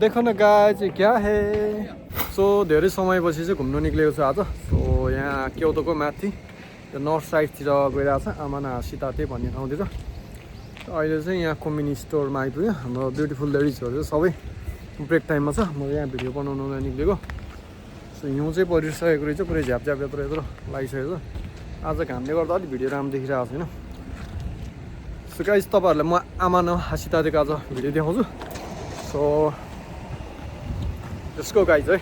देखो न गाइज क्या है सो धेरै समयपछि चाहिँ घुम्न निक्लेको छु आज सो यहाँ क्योटोको माथि यो नर्थ साइडतिर गइरहेको छ आमाना सीताते भन्ने ठाउँतिर अहिले चाहिँ यहाँ कम्युनिटी स्टोरमा आइपुग्यो हाम्रो ब्युटिफुल लेडिजहरू चाहिँ सबै ब्रेक टाइममा छ म यहाँ भिडियो बनाउनलाई निक्लेको सो हिउँ चाहिँ परिसकेको रहेछ पुरै झ्याप यत्रो यत्रो लागिसकेको छ आज घामले गर्दा अलिक भिडियो राम्रो देखिरहेको छैन सो गाइज तपाईँहरूलाई म आमाना सीतातेको आज भिडियो देखाउँछु सो त्यसको गाइज है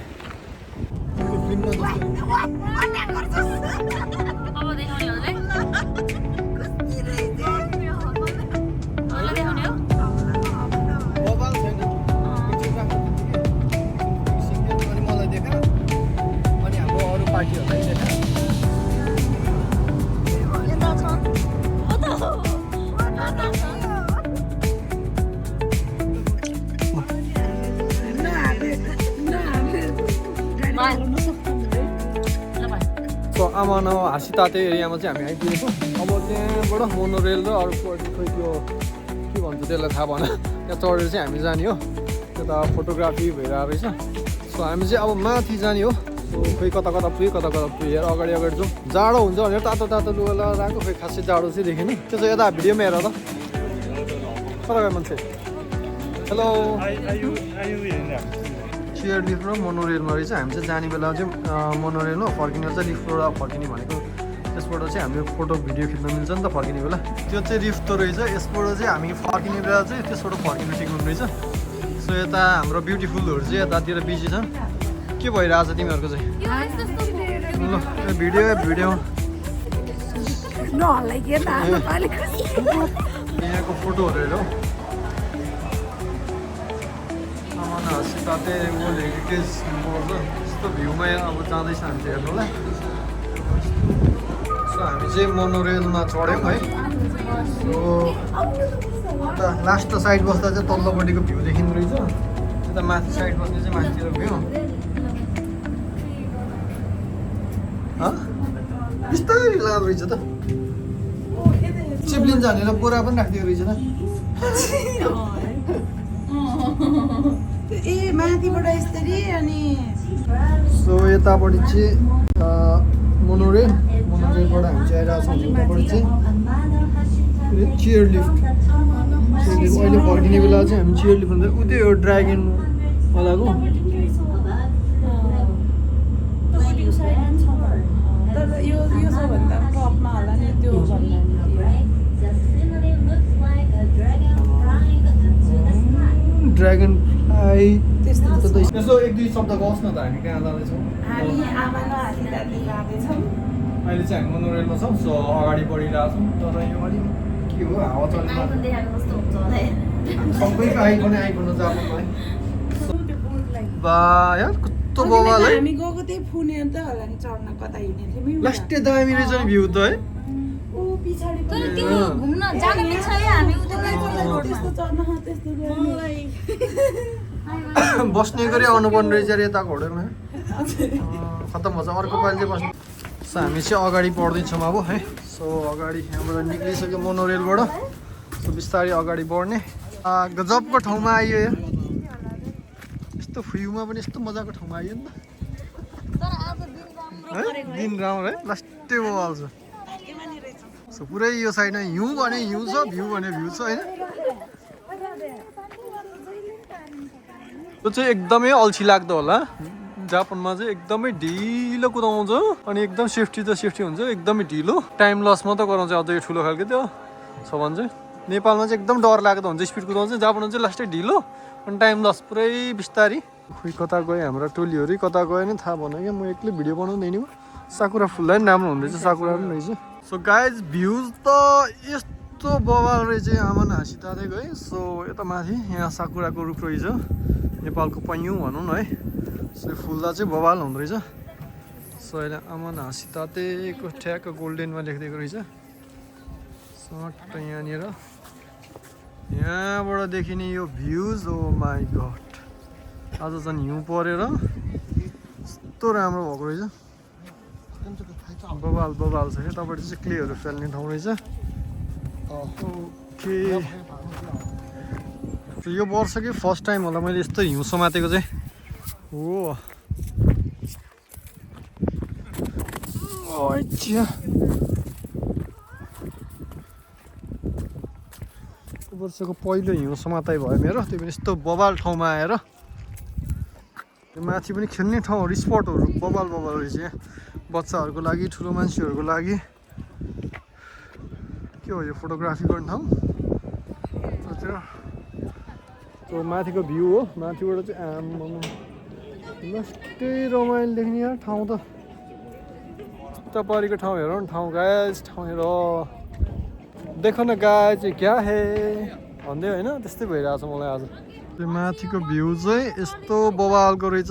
सो आमाना सीताते एरियामा चाहिँ हामी आइपुगेको अब त्यहाँबाट मोनोरेल र अरू खोइ त्यो के भन्छ त्यसलाई थाहा भएन त्यहाँ चढेर चाहिँ हामी जाने हो त्यता फोटोग्राफी भइरहेको रहेछ सो हामी चाहिँ अब माथि जाने हो सो खोइ कता पुग्यो हेर अगाडि जाउँ जाडो हुन्छ भनेर तातो लुगा लगाएर आएको खोइ खासै जाडो चाहिँ देखेन त्यो चाहिँ यता भिडियोमा हेर त कता गयो मान्छे हेलो चियर लिफ्ट र मोनोरेलमा रहेछ हामी चाहिँ जाने बेला चाहिँ मोनोरेल हो फर्किने चाहिँ लिफ्टबाट फर्किने भनेको त्यसबाट चाहिँ हामीले फोटो भिडियो खिच्न मिल्छ नि त फर्किने बेला त्यो चाहिँ लिफ्ट रहेछ यसबाट चाहिँ हामी फर्किने बेला चाहिँ त्यसबाट फर्किनु ठिक हुने रहेछ सो यता हाम्रो ब्युटिफुलहरू चाहिँ यतातिर बिजी छन् के भइरहेछ तिमीहरूको चाहिँ ल भिडियो यहाँको फोटोहरू हेर सीताते ओल्ड हेरिटेज बोर्ड यस्तो भ्यूमा अब जाँदैछ हामी चाहिँ हेर्नुलाई सो हामी चाहिँ मोनोरेलमा चढ्यौँ है सो लास्ट साइड बस्दा चाहिँ तल्लोपट्टिको भ्यू देखिँदो रहेछ यता माथि साइड बस्ने चाहिँ माथितिर भ्यू बिस्तारै लाँदो रहेछ त चिप्लिन जानेर बोरा पनि राखिदिएको रहेछ त ए माथिबाट यसरी अनि सो यतापट्टि चाहिँ मोनोरेलबाट हामी चाहिँ आइरहेको छौँ उतापट्टि चाहिँ चियर लिफ्ट अहिले फर्किने बेला चाहिँ हामी चियर लिफ्ट उ त्यो ड्रागनवालाको यो सबभन्दा टपमा होला नि त्यो ड्रागन यसो एक दुई शब्द गओस् न त हामी कहाँ जाँदैछौँ अहिले चाहिँ हामी मोनोरेलमा छौँ सो अगाडि बढिरहेको छौँ तर यो अलिक के हो हावा चल्ने सबैको आइफोन जापानमा है बा यार कस्तो बवाल है हामी गएको त्यही फुने त होला नि चढ्न कता हिँड्ने थियौँ लास्टै दामी रहेछ नि भ्यू त है ओ पछाडी तर त्यो घुम्न जाने इच्छा हामी उता त्यस्तो चढ्न त्यस्तो बस्ने गरी आउनुपर्ने रहेछ यताको होटलमा खत्तम भएछ अर्को पालि चाहिँ बस्ने सो हामी चाहिँ अगाडि बढ्दैछौँ अब है सो अगाडि यहाँबाट निक्लिसक्यो मोनोरेलबाट सो बिस्तारै अगाडि बढ्ने गजबको ठाउँमा आइयो यार यस्तो भ्यूमा पनि यस्तो मजाको ठाउँमा आइयो नि त है दिन राम्रो है लास्टै बवाल छ सो पुरै यो साइडमा हिउँ भने हिउँ छ भ्यू भने भ्यू छ होइन त्यो चाहिँ एकदमै अल्छी लाग्दो होला जापानमा चाहिँ एकदमै ढिलो कुदाउँछ अनि एकदम सेफ्टी हुन्छ एकदमै ढिलो टाइम लस मात्रै गराउँछ अझ यो ठुलो खालको त्यो छ भने चाहिँ नेपालमा चाहिँ एकदम डर लाग्दो हुन्छ स्पिड कुदाउँछ जापानमा चाहिँ लास्टै ढिलो अनि टाइम लस पुरै बिस्तारी खोइ कता गयो हाम्रो टोलीहरू कता गयो नि थाहा भएन क्या म एक्लै भिडियो बनाउँदैन नि साकुरा फुल्दा पनि राम्रो हुँदैछ साकुरा पनि रहेछ सो गाइज भ्युज त यस्तो बवाल रहेछ आमाना सीतातेको है सो यता माथि यहाँ साकुराको रुख रहेछ नेपालको पैयौँ भनौँ न है सो फुल्दा चाहिँ बवाल हुँदो रहेछ सो अहिले आमाना सीतातेको ठ्याक्क गोल्डेनमा लेखिदिएको रहेछ सट्ट यहाँनिर यहाँबाट देखिने यो भ्युज ओ माई गड आज झन् हिउँ परेर यस्तो राम्रो भएको रहेछ बबाल छ यतापट्टि चाहिँ क्लेहरू फाल्ने ठाउँ रहेछ ओके यो वर्षकै फर्स्ट टाइम होला मैले यस्तो हिउँ समातेको चाहिँ हो वर्षको पहिलो हिउँ समाताइ भयो मेरो त्यो पनि यस्तो बबाल ठाउँमा आएर त्यो माथि पनि खेल्ने ठाउँहरू स्पटहरू बबाल बबाल रहेछ यहाँ बच्चाहरूको लागि ठुलो मान्छेहरूको लागि के हो यो फोटोग्राफी गर्ने ठाउँ त्यो माथिको भ्यू हो माथिबाट चाहिँ आम्म लास्टै रमाइलो देख्ने यार ठाउँ त तपरीको ठाउँ हेर न ठाउँ गाइस ठाउँ हेर देखो न गाइस क्या हे भन्दै होइन त्यस्तै भइरहेछ मलाई आज त्यो माथिको भ्यू चाहिँ यस्तो बबालको रहेछ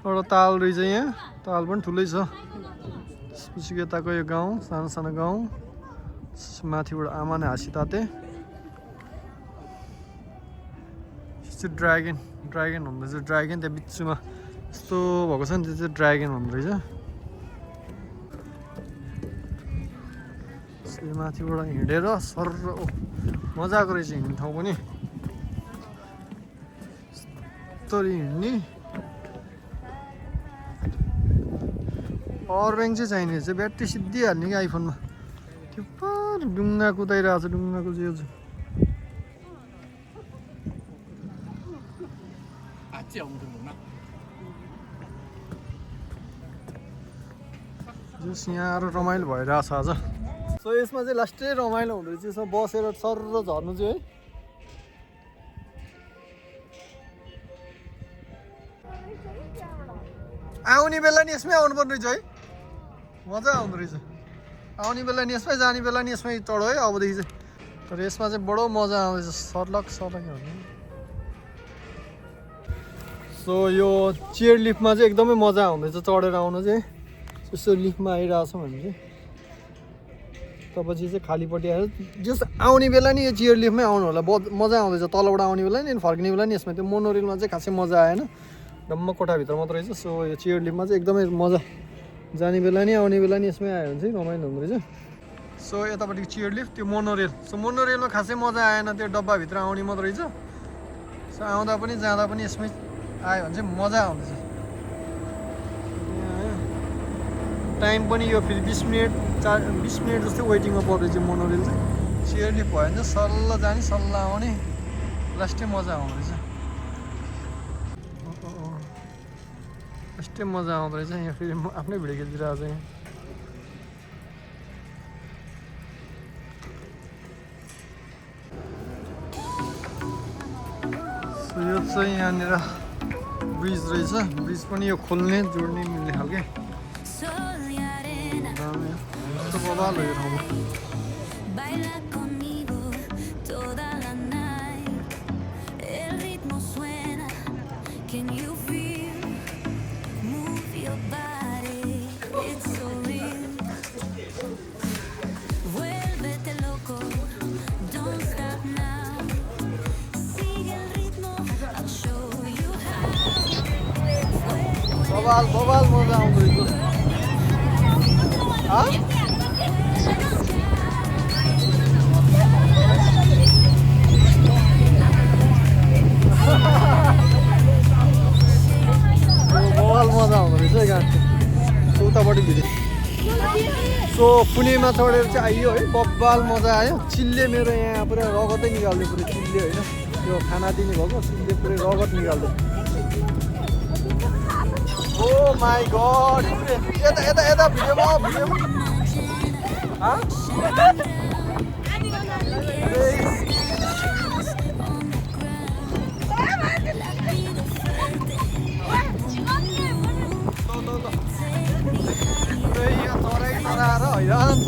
एउटा ताल रहेछ यहाँ ताल पनि ठुलै छ त्यसपछि यताको यो गाउँ सानो सानो गाउँ माथिबाट आमाले हाँसी ताते ड्रागन ड्रागन हुँदो रहेछ ड्रागन त्यहाँ बिचमा यस्तो भएको छ नि त्यो चाहिँ ड्रागन हुँदो रहेछ माथिबाट हिँडेर सर मजाको रहेछ हिँड्ने ठाउँ पनि यस्तरी हिँड्ने पावर ब्याङ्क चाहिँ चाहिने रहेछ ब्याट्री सिद्धिहाल्ने कि आइफोनमा त्यो पर डुङ्गा कुदाइरहेको छ डुङ्गाको जिउ चाहिँ यहाँ रमाइलो भइरहेछ आज सो यसमा चाहिँ लास्टै रमाइलो हुँदो रहेछ यसमा बसेर सर झर्नु चाहिँ है आउने बेला नि यसमै आउनुपर्ने रहेछ है मजा आउँदो रहेछ आउने बेला नि यसमै जाने बेला नि यसमै चढो है अबदेखि चाहिँ तर यसमा चाहिँ बडो मजा आउँदैछ सर्लक हेर्नु सो यो चेयर लिफ्टमा चाहिँ एकदमै मजा आउँदैछ चढेर आउनु चाहिँ यसो लिफ्टमा आइरहेछ भने चाहिँ त्यसपछि चाहिँ खालीपट्टि आएर जस आउने बेला नि यो चेयर लिफ्टमै आउनु होला मजा आउँदैछ तलबाट आउने बेला नि फर्किने बेला नि यसमा त्यो मोनोरेलमा चाहिँ खासै मजा आएन डम्म कोठाभित्र मात्र रहेछ सो यो चेयर लिफ्टमा चाहिँ एकदमै मजा जाने बेला नि आउने बेला नि यसमै आयो भने चाहिँ रमाइलो हुँदो रहेछ सो यतापट्टिको चेयर लिफ्ट त्यो मोनोरेल सो मोनोरेलमा खासै मजा आएन त्यो डब्बाभित्र आउने मात्र रहेछ सो आउँदा पनि जाँदा पनि यसमै आयो भने चाहिँ मजा आउँदैछ टाइम पनि यो फेरि 20 मिनट जस्तै वेटिङमा पर्दैछ मोनोरेल चाहिँ चेयर लिफ्ट भयो भने चाहिँ सल्ल जाने सल्ल आउने लास्टै मजा आउँदैछ लास्टै मजा आउँदो रहेछ यहाँ फेरि म आफ्नै भिडियो खिचिरहेको छु यहाँ यो चाहिँ यहाँनिर ब्रिज रहेछ ब्रिज पनि यो खोल्ने जोड्ने मिल्ने खालके कस्तो बबाल हो यो ठाउँमा बबाल मजा आउँदो रहेछ बबाल मजा आउँदो रहेछ है गाडी उतापट्टि भिडियो सो पुणेमा चढेर चाहिँ आइयो है बबाल मजा आयो चिल्ले मेरो यहाँ पुरा रगतै निकाल्दै पुरै चिल्ले होइन यो खाना दिने भएको चिल्ले पुरै रगत निकाल्दै ओ माई गॉड यता भिडियोमा हैरान